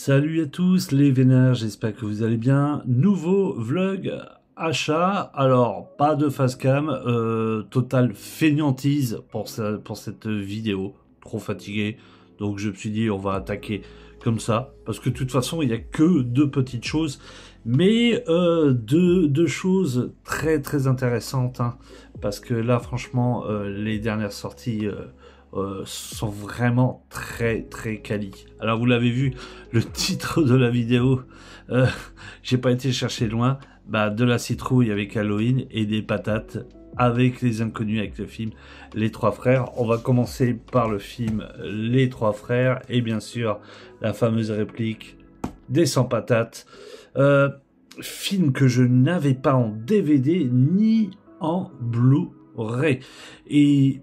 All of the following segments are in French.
Salut à tous les vénères, j'espère que vous allez bien. Nouveau vlog achat. Alors, pas de face cam, totale fainéantise pour cette vidéo. Trop fatigué, donc je me suis dit on va attaquer comme ça. Parce que de toute façon, il n'y a que deux petites choses. Mais deux choses très très intéressantes. Hein, parce que là, franchement, les dernières sorties... sont vraiment très très quali. Alors vous l'avez vu, le titre de la vidéo, j'ai pas été chercher loin, bah, de la citrouille avec Halloween et des patates avec les inconnus, avec le film Les Trois Frères. On va commencer par le film Les Trois Frères et bien sûr la fameuse réplique des 100 patates. Film que je n'avais pas en DVD ni en Blu-ray. Et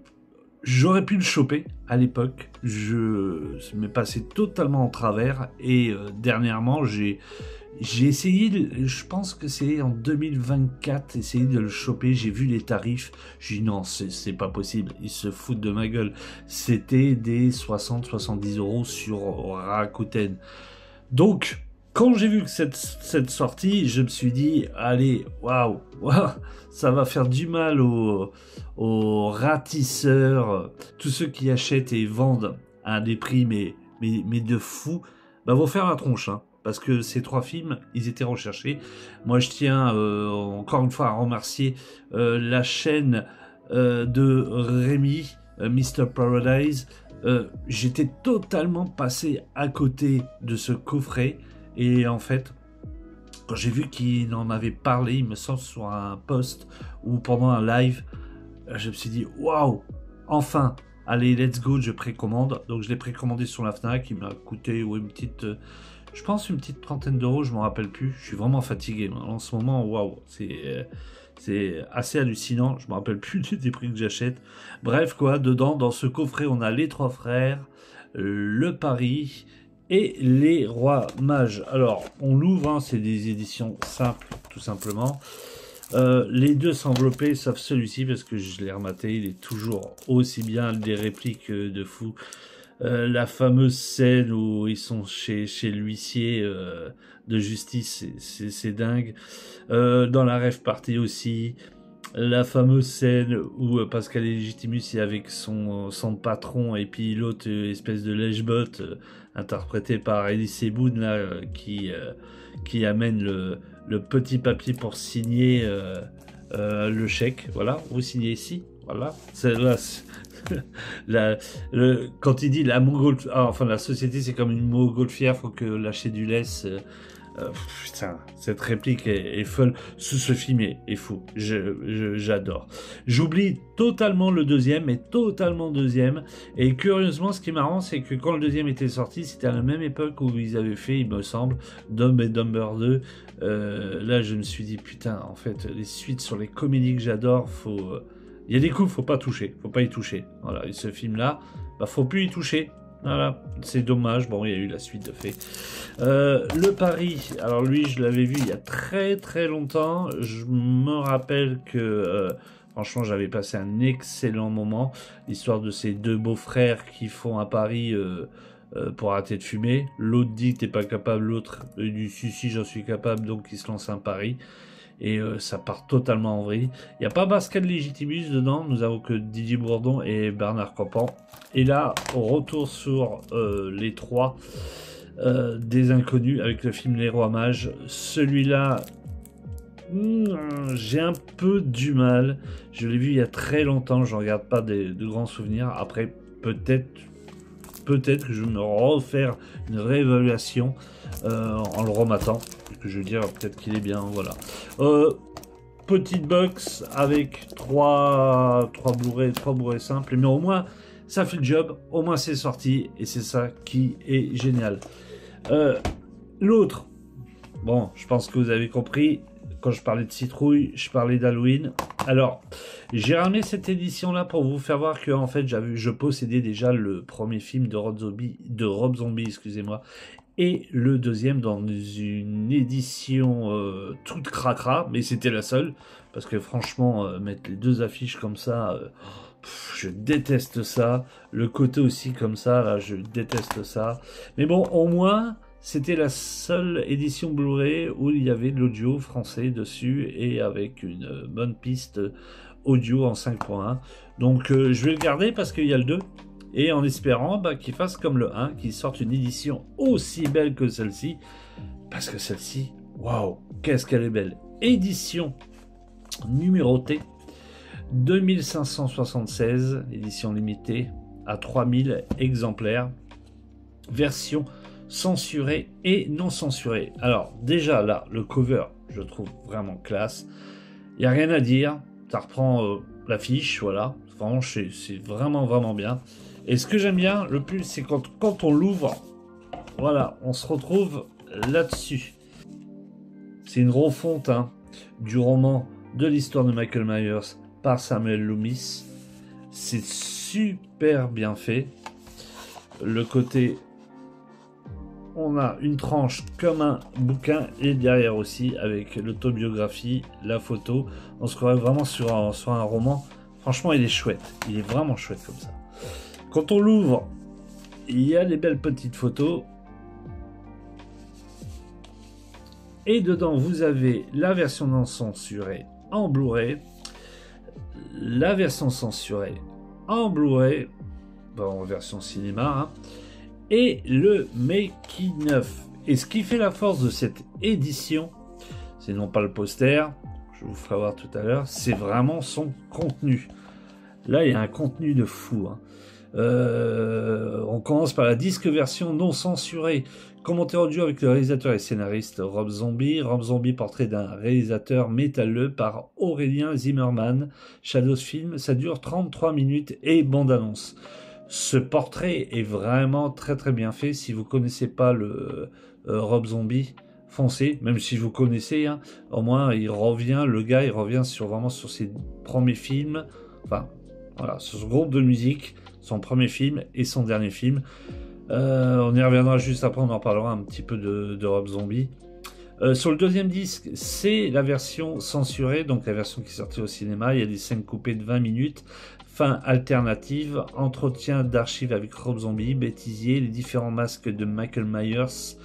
j'aurais pu le choper à l'époque, je m'est passé totalement en travers et dernièrement j'ai essayé, je pense que c'est en 2024, essayer de le choper, j'ai vu les tarifs, j'ai dit non c'est pas possible, ils se foutent de ma gueule, c'était des 60-70 € sur Rakuten. Donc quand j'ai vu que cette sortie, je me suis dit, allez, waouh, ça va faire du mal aux ratisseurs, tous ceux qui achètent et vendent à des prix mais de fou, bah vont faire la tronche, hein, parce que ces trois films, ils étaient recherchés. Moi, je tiens encore une fois à remercier la chaîne de Rémi, Mr. Paradise. J'étais totalement passé à côté de ce coffret. Et en fait, quand j'ai vu qu'il en avait parlé, il me semble sur un post ou pendant un live, je me suis dit waouh, enfin, allez, let's go, je précommande. Donc je l'ai précommandé sur la Fnac, il m'a coûté une petite, je pense une petite trentaine d'euros, je m'en rappelle plus. Je suis vraiment fatigué en ce moment, waouh, c'est assez hallucinant. Je me rappelle plus des prix que j'achète. Bref quoi, dedans dans ce coffret, on a Les Trois Frères, Le Pari et Les Rois Mages. Alors, on l'ouvre, hein, c'est des éditions simples, tout simplement. Les deux s'envelopper, sauf celui-ci, parce que je l'ai rematé, il est toujours aussi bien, des répliques de fou. La fameuse scène où ils sont chez l'huissier de justice, c'est dingue. Dans la rêve partie aussi. La fameuse scène où Pascal Légitimus est avec son patron et puis l'autre espèce de lèche-bot interprété par Elie Boone là, qui amène le petit papier pour signer le chèque. Voilà, vous signez ici. Voilà. Quand il dit la montgolfière, enfin la société c'est comme une montgolfière, faut que lâcher du lest. Putain, cette réplique est folle. Ce film est fou. J'adore. J'oublie totalement le deuxième, mais totalement deuxième. Et curieusement, ce qui est marrant, c'est que quand le deuxième était sorti, c'était à la même époque où ils avaient fait, il me semble, Dumb and Dumber 2. Là, je me suis dit, putain, en fait, les suites sur les comédies que j'adore, faut... Il y a des coups, faut pas toucher, faut pas y toucher. Voilà, et ce film-là, bah, faut plus y toucher. Voilà, c'est dommage. Bon, il y a eu la suite de fait. Le Pari, alors lui, je l'avais vu il y a très très longtemps. Je me rappelle que, franchement, j'avais passé un excellent moment. L'histoire de ces deux beaux-frères qui font un pari pour arrêter de fumer. L'autre dit t'es pas capable, l'autre dit si, j'en suis capable, donc il se lance un pari. Et ça part totalement en vrille. Il n'y a pas Pascal Légitimus dedans, nous avons que Didier Bourdon et Bernard Campan. Et là, on retourne sur les trois des inconnus avec le film Les Rois Mages. Celui-là, j'ai un peu du mal. Je l'ai vu il y a très longtemps, je ne regarde pas de grands souvenirs. Après, peut-être que je vais me refaire une réévaluation en le rematant. Je veux dire, peut-être qu'il est bien, voilà. Petite box avec 3 Blu-ray simples, mais au moins ça fait le job, au moins c'est sorti et c'est ça qui est génial. L'autre, bon, je pense que vous avez compris, quand je parlais de citrouille, je parlais d'Halloween. Alors, j'ai ramené cette édition-là pour vous faire voir que en fait, je possédais déjà le premier film de Rob Zombie, excusez-moi, et le deuxième dans une édition toute cracra, mais c'était la seule, parce que franchement, mettre les deux affiches comme ça, je déteste ça. Le côté aussi comme ça, là, je déteste ça. Mais bon, au moins, C'était la seule édition Blu-ray où il y avait de l'audio français dessus et avec une bonne piste audio en 5.1. Donc je vais le garder parce qu'il y a le 2 et en espérant qu'il fasse comme le 1, qu'il sorte une édition aussi belle que celle-ci, parce que celle-ci, waouh, qu'est-ce qu'elle est belle. Édition numérotée 2576, édition limitée à 3000 exemplaires, version censurée et non censurée. Alors déjà là, le cover, je trouve vraiment classe. Il n'y a rien à dire, ça reprend l'affiche, voilà. Franchement, c'est vraiment, vraiment bien. Et ce que j'aime bien le plus, c'est quand on l'ouvre, voilà, on se retrouve là-dessus. C'est une refonte du roman de l'histoire de Michael Myers par Samuel Loomis. C'est super bien fait. Le côté, on a une tranche comme un bouquin et derrière aussi avec l'autobiographie, la photo. On se croirait vraiment sur un roman. Franchement, il est chouette. Il est vraiment chouette comme ça. Quand on l'ouvre, il y a des belles petites photos. Et dedans, vous avez la version non censurée en Blu-ray, la version censurée en Blu-ray, en version cinéma, et le making-of. Et ce qui fait la force de cette édition, c'est non pas le poster, je vous ferai voir tout à l'heure, c'est vraiment son contenu. Là, il y a un contenu de fou. On commence par la disque version non censurée. Commentaire audio avec le réalisateur et scénariste Rob Zombie. Rob Zombie, portrait d'un réalisateur métalleux par Aurélien Zimmerman. Shadows Film, ça dure 33 minutes et bande-annonce. Ce portrait est vraiment très très bien fait. Si vous connaissez pas le Rob Zombie, foncez. Même si vous connaissez, au moins le gars il revient vraiment sur ses premiers films. Enfin, voilà, sur ce groupe de musique, son premier film et son dernier film. On y reviendra juste après, on en parlera un petit peu de Rob Zombie. Sur le deuxième disque, c'est la version censurée, donc la version qui est sortie au cinéma. Il y a des scènes coupées de 20 minutes, fin alternative, entretien d'archives avec Rob Zombie, bêtisier, les différents masques de Michael Myers,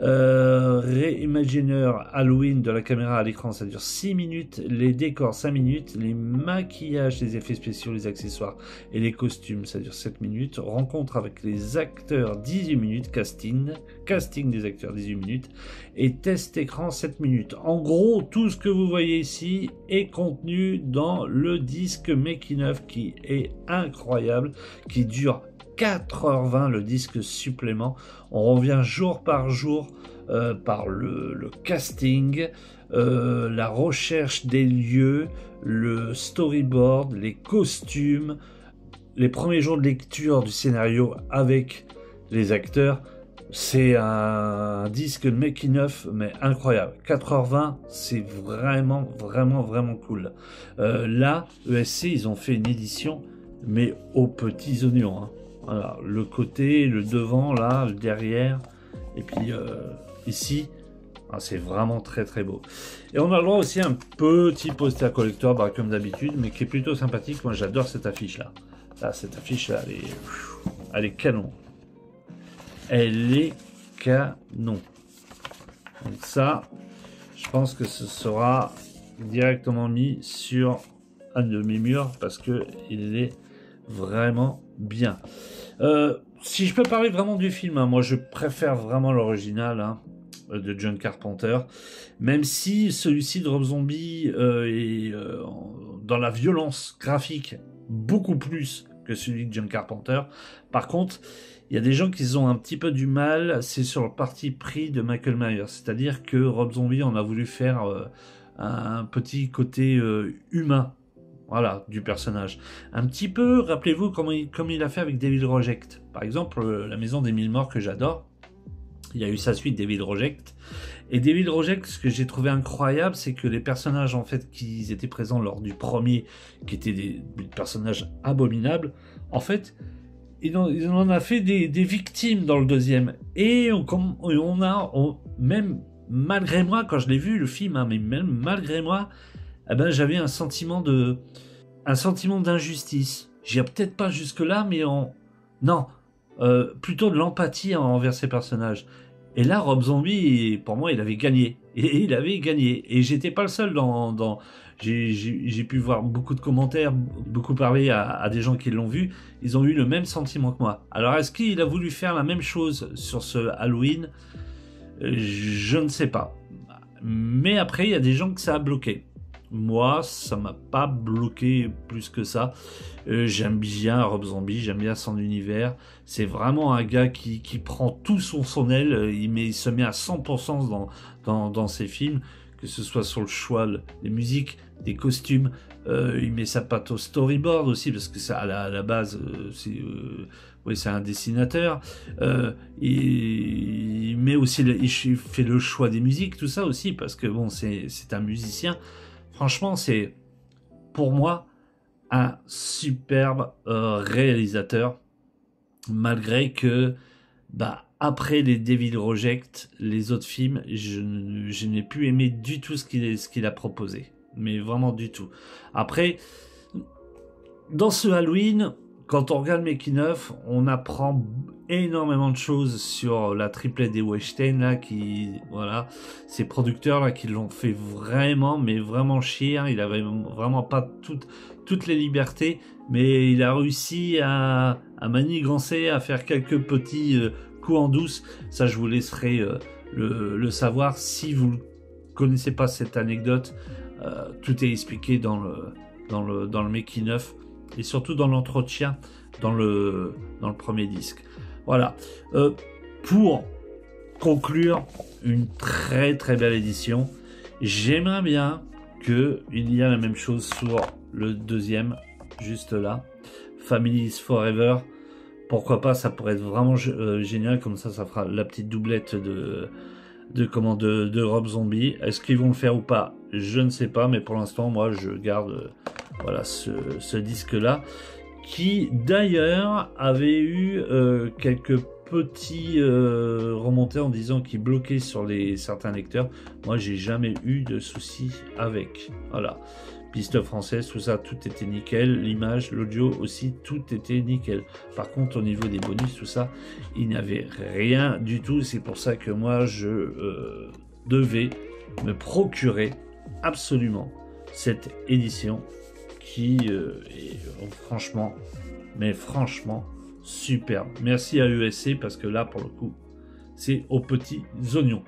réimagineur Halloween de la caméra à l'écran, ça dure 6 minutes, les décors 5 minutes, les maquillages, les effets spéciaux, les accessoires et les costumes, ça dure 7 minutes, rencontre avec les acteurs 18 minutes, casting des acteurs 18 minutes et test écran 7 minutes. En gros, tout ce que vous voyez ici est contenu dans le disque making of qui est incroyable, qui dure 4h20 le disque supplément. On revient jour par jour par le casting, la recherche des lieux, le storyboard, les costumes, les premiers jours de lecture du scénario avec les acteurs. C'est un disque making of mais incroyable. 4h20, c'est vraiment cool. Là, ESC, ils ont fait une édition mais aux petits oignons. Voilà, le côté, le devant, là, le derrière, et puis ici, c'est vraiment très très beau. Et on a le droit aussi à un petit poster collector, comme d'habitude, mais qui est plutôt sympathique. Moi, j'adore cette affiche-là. Cette affiche-là, elle est canon. Elle est canon. Donc ça, je pense que ce sera directement mis sur un de mes murs, parce que il est vraiment bien. Si je peux parler vraiment du film, moi je préfère vraiment l'original de John Carpenter, même si celui-ci de Rob Zombie est dans la violence graphique beaucoup plus que celui de John Carpenter. Par contre, il y a des gens qui ont un petit peu du mal, c'est sur le parti pris de Michael Myers, c'est-à-dire que Rob Zombie en a voulu faire un petit côté humain. Voilà, du personnage. Un petit peu, rappelez-vous comme il a fait avec Devil Reject. Par exemple, La Maison des Mille Morts que j'adore. Il y a eu sa suite, Devil Reject. Et Devil Reject, ce que j'ai trouvé incroyable, c'est que les personnages en fait qui étaient présents lors du premier, qui étaient des personnages abominables, en fait, il en a fait des victimes dans le deuxième. Et même malgré moi, quand je l'ai vu le film, mais même malgré moi, j'avais un sentiment d'injustice. J'irai peut-être pas jusque là, mais plutôt de l'empathie envers ces personnages. Et là, Rob Zombie, pour moi, il avait gagné. Et il avait gagné. Et j'étais pas le seul dans... J'ai pu voir beaucoup de commentaires, beaucoup parler à des gens qui l'ont vu. Ils ont eu le même sentiment que moi. Alors, est-ce qu'il a voulu faire la même chose sur ce Halloween? Je ne sais pas. Mais après, il y a des gens que ça a bloqué. Moi, ça m'a pas bloqué plus que ça. J'aime bien Rob Zombie, j'aime bien son univers. C'est vraiment un gars qui prend tout son aile, il se met à 100% dans ses films, que ce soit sur le choix des musiques, des costumes. Il met sa patte au storyboard aussi, parce que ça, à la base, oui, c'est un dessinateur. Il met aussi, il fait le choix des musiques, tout ça aussi, parce que bon, c'est un musicien. Franchement, c'est pour moi un superbe réalisateur, malgré que après les Devil Reject, les autres films, je n'ai plus aimé du tout ce qu'il a proposé, mais vraiment du tout. Après, dans ce Halloween, quand on regarde le making-of, on apprend énormément de choses sur la triplette des Weinstein là, voilà, ces producteurs là qui l'ont fait vraiment, mais vraiment chier. Hein. Il avait vraiment pas toutes les libertés, mais il a réussi à manigancer, à faire quelques petits coups en douce. Ça, je vous laisserai le savoir si vous ne connaissez pas cette anecdote. Tout est expliqué dans le making-of. Et surtout dans l'entretien dans le premier disque. Voilà. Pour conclure, une très très belle édition. J'aimerais bien qu'il y ait la même chose sur le deuxième, juste là. Family is Forever. Pourquoi pas, ça pourrait être vraiment génial. Comme ça fera la petite doublette de Rob Zombie. Est-ce qu'ils vont le faire ou pas? Je ne sais pas, mais pour l'instant, moi, je garde voilà ce disque-là, qui d'ailleurs avait eu quelques petits remontées en disant qu'il bloquait sur certains lecteurs. Moi, j'ai jamais eu de soucis avec. Voilà. Piste française, tout ça, tout était nickel. L'image, l'audio aussi, tout était nickel. Par contre, au niveau des bonus, tout ça, il n'y avait rien du tout. C'est pour ça que moi, je devais me procurer absolument cette édition qui est franchement, mais franchement, superbe. Merci à ESC parce que là, pour le coup, c'est aux petits oignons.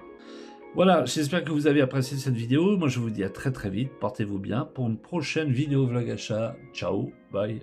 Voilà, j'espère que vous avez apprécié cette vidéo. Moi, je vous dis à très très vite. Portez-vous bien pour une prochaine vidéo vlog achat. Ciao, bye.